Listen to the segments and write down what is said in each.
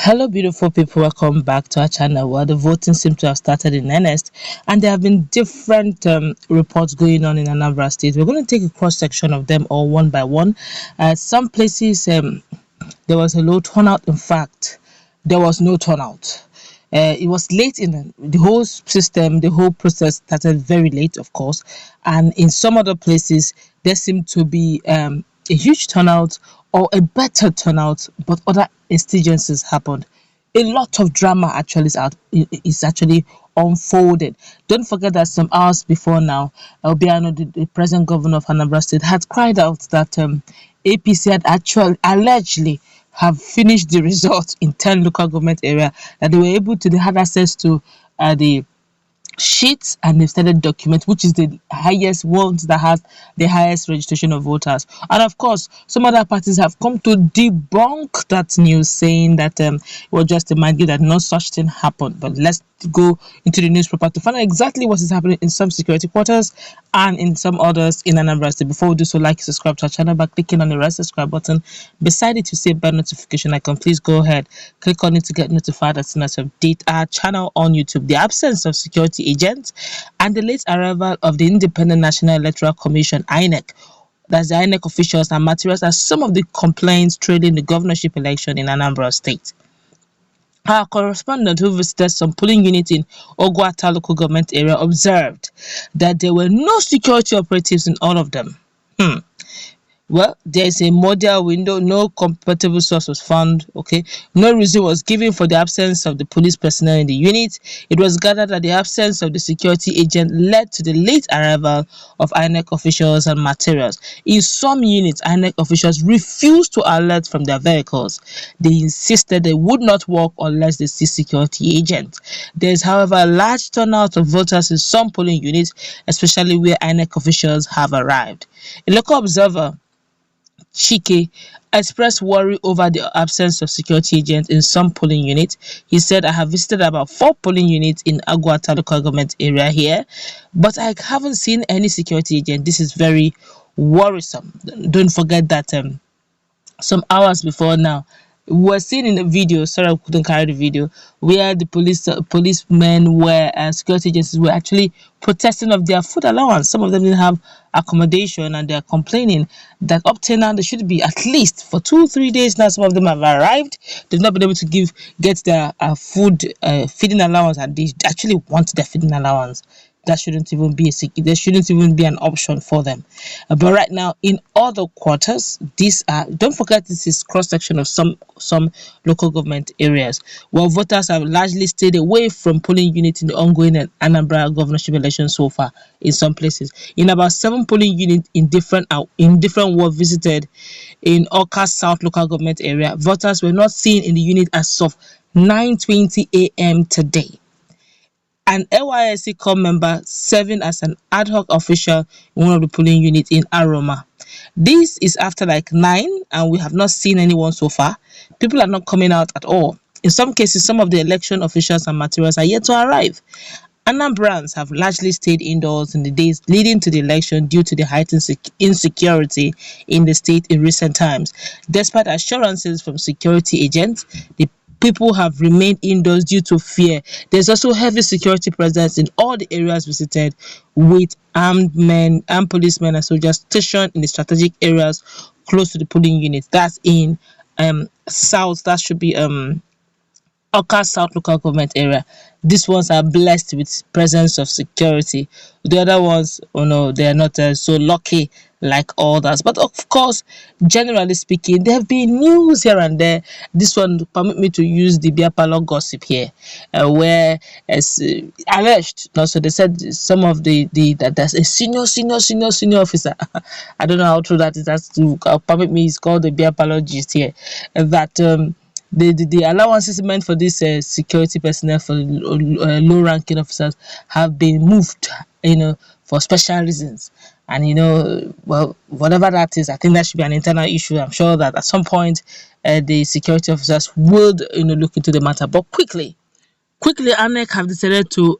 Hello, beautiful people. Welcome back to our channel where the voting seems to have started in earnest, and there have been different reports going on in Anambra State. We're going to take a cross section of them all one by one. Some places there was a low turnout. In fact, there was no turnout. It was late in the whole system. The whole process started very late, of course, and in some other places there seemed to be a huge turnout or a better turnout, but other insurgencies happened. A lot of drama actually is actually unfolded. Don't forget that some hours before now, Obiano, the present governor of Anambra State, had cried out that APC had actually allegedly have finished the results in 10 local government area, that they were able to, they had access to the sheets, and they've started document, which is the highest ones that has the highest registration of voters. And of course, some other parties have come to debunk that news, saying that it was just a mind game, that no such thing happened. But let's go into the newspaper to find out exactly what is happening in some security quarters and in some others in Anambra State. Before we do so, like, subscribe to our channel by clicking on the red subscribe button beside it. You see a bell notification icon. Please go ahead, click on it to get notified as soon as we update our channel on YouTube. The absence of security agents and the late arrival of the Independent National Electoral Commission (INEC), that's the INEC officials, and materials are some of the complaints trailing the governorship election in Anambra State. Our correspondent, who visited some polling units in Ogwata local government area, observed that there were no security operatives in all of them. Well, there is a model window, no compatible source was found, okay? No reason was given for the absence of the police personnel in the unit. It was gathered that the absence of the security agent led to the late arrival of INEC officials and materials. In some units, INEC officials refused to alert from their vehicles. They insisted they would not work unless they see security agents. There is, however, a large turnout of voters in some polling units, especially where INEC officials have arrived. A local observer, Chike, expressed worry over the absence of security agents in some polling units. He said, I have visited about 4 polling units in Agwata local government area here, but I haven't seen any security agent. This is very worrisome. Don't forget that some hours before now, we were seen in the video, sorry I couldn't carry the video, where the policemen were and security agencies were actually protesting of their food allowance. Some of them didn't have accommodation, and they're complaining that up till now they should be at least for 2-3 days now. Some of them have arrived, they've not been able to get their food feeding allowance, and they actually want their feeding allowance. That shouldn't even be there shouldn't even be an option for them. But right now, in other quarters, these are, don't forget, this is cross section of some local government areas where voters have largely stayed away from polling units in the ongoing Anambra governorship election so far. In some places, in about 7 polling units in different wards visited in Oka South local government area, voters were not seen in the unit as of 9:20 a.m. today. An LYSC corps member serving as an ad hoc official in one of the polling units in Aroma. This is after like 9, and we have not seen anyone so far. People are not coming out at all. In some cases, some of the election officials and materials are yet to arrive. Anambrans have largely stayed indoors in the days leading to the election due to the heightened insecurity in the state in recent times. Despite assurances from security agents, the people have remained indoors due to fear. There's also heavy security presence in all the areas visited, with armed policemen and soldiers stationed in the strategic areas close to the polling units. That's in south, that should be Oka South local government area. These ones are blessed with presence of security. The other ones, oh no, they are not so lucky like others. But of course, generally speaking, there have been news here and there. This one permit me to use the Biafra gossip here, where as alleged. So they said some of that there's a senior officer. I don't know how true that is. That's to permit me. It's called the Biafra gist here. That the allowances meant for this security personnel, for low-ranking officers, have been moved, for special reasons. And well, whatever that is, I think that should be an internal issue. I'm sure that at some point the security officers would look into the matter. But quickly, Quickly, INEC have decided to,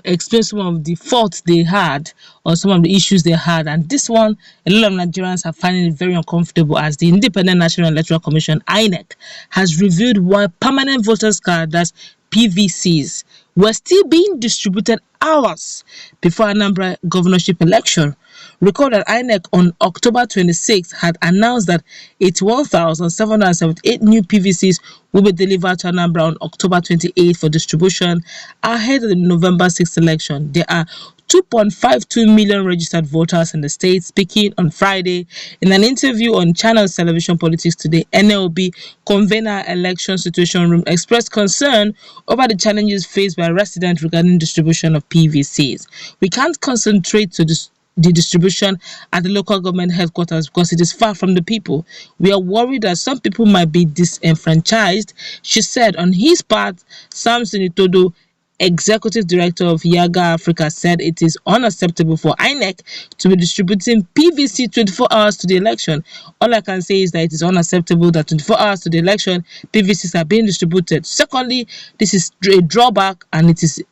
explain some of the faults they had or some of the issues they had. And this one, a lot of Nigerians are finding it very uncomfortable as the Independent National Electoral Commission, INEC, has revealed why permanent voters cards, that's PVCs, were still being distributed hours before Anambra governorship election. Recall that INEC on October 26 had announced that 81,778 new PVCs will be delivered to Anambra on October 28 for distribution ahead of the November 6th election. There are 2.52 million registered voters in the state. Speaking on Friday in an interview on Channels Television Politics Today, NLB convener Election Situation Room expressed concern over the challenges faced by residents regarding distribution of PVCs. We can't concentrate to the distribution at the local government headquarters because it is far from the people. We are worried that some people might be disenfranchised, she said. On his part, Samson Itodo, Executive Director of Yaga Africa, said it is unacceptable for INEC to be distributing PVC 24 hours to the election. All I can say is that it is unacceptable that 24 hours to the election, PVCs are being distributed. Secondly, this is a drawback and it is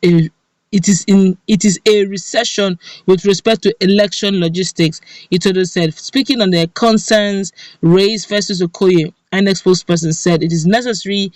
a recession with respect to election logistics, Itodo said. Speaking on the concerns raised, Festus Okoye, INEC spokesperson, said it is necessary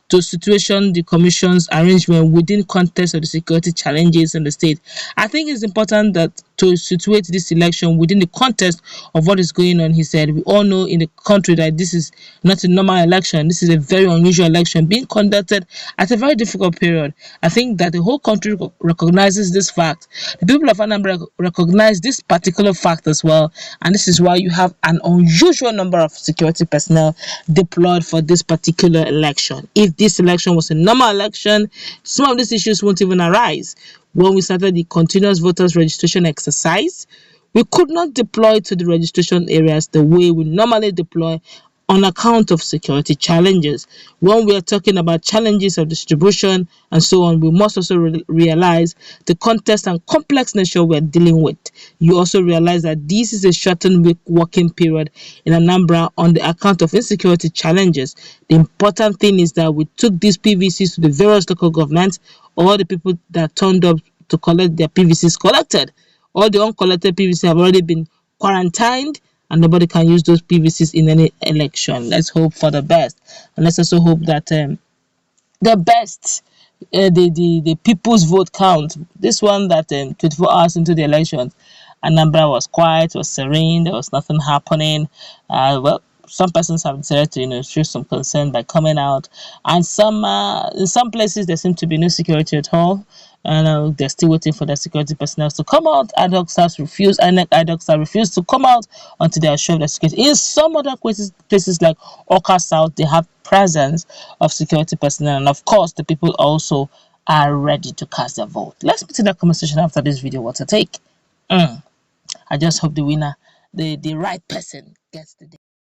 to situation the commission's arrangement within context of the security challenges in the state. I think it's important that to situate this election within the context of what is going on, he said. We all know in the country that this is not a normal election. This is a very unusual election being conducted at a very difficult period. I think that the whole country recognizes this fact. The people of Anambra recognize this particular fact as well, and this is why you have an unusual number of security personnel deployed for this particular election. If this election was a normal election, some of these issues won't even arise. When we started the continuous voters registration exercise, we could not deploy to the registration areas the way we normally deploy on account of security challenges. When we are talking about challenges of distribution and so on, we must also realize the context and complex nature we are dealing with. You also realize that this is a shortened week working period in Anambra on the account of insecurity challenges. The important thing is that we took these PVCs to the various local governments. All the people that turned up to collect their PVCs collected. All the uncollected PVCs have already been quarantined, and nobody can use those PVCs in any election. Let's hope for the best, and let's also hope that the best, the people's vote count. This one that 24 hours into the election, Anambra was quiet, was serene, there was nothing happening. Well, some persons have decided to show some concern by coming out, and some in some places there seems to be no security at all, and they're still waiting for the security personnel to come out. Ad hoc staff refuse, INEC ad hoc staff refuse to come out until they are sure of the security. In some other places like Oka South, they have presence of security personnel, and of course the people also are ready to cast their vote. Let's put in that conversation after this video. What's a take? I just hope the winner, the right person, gets the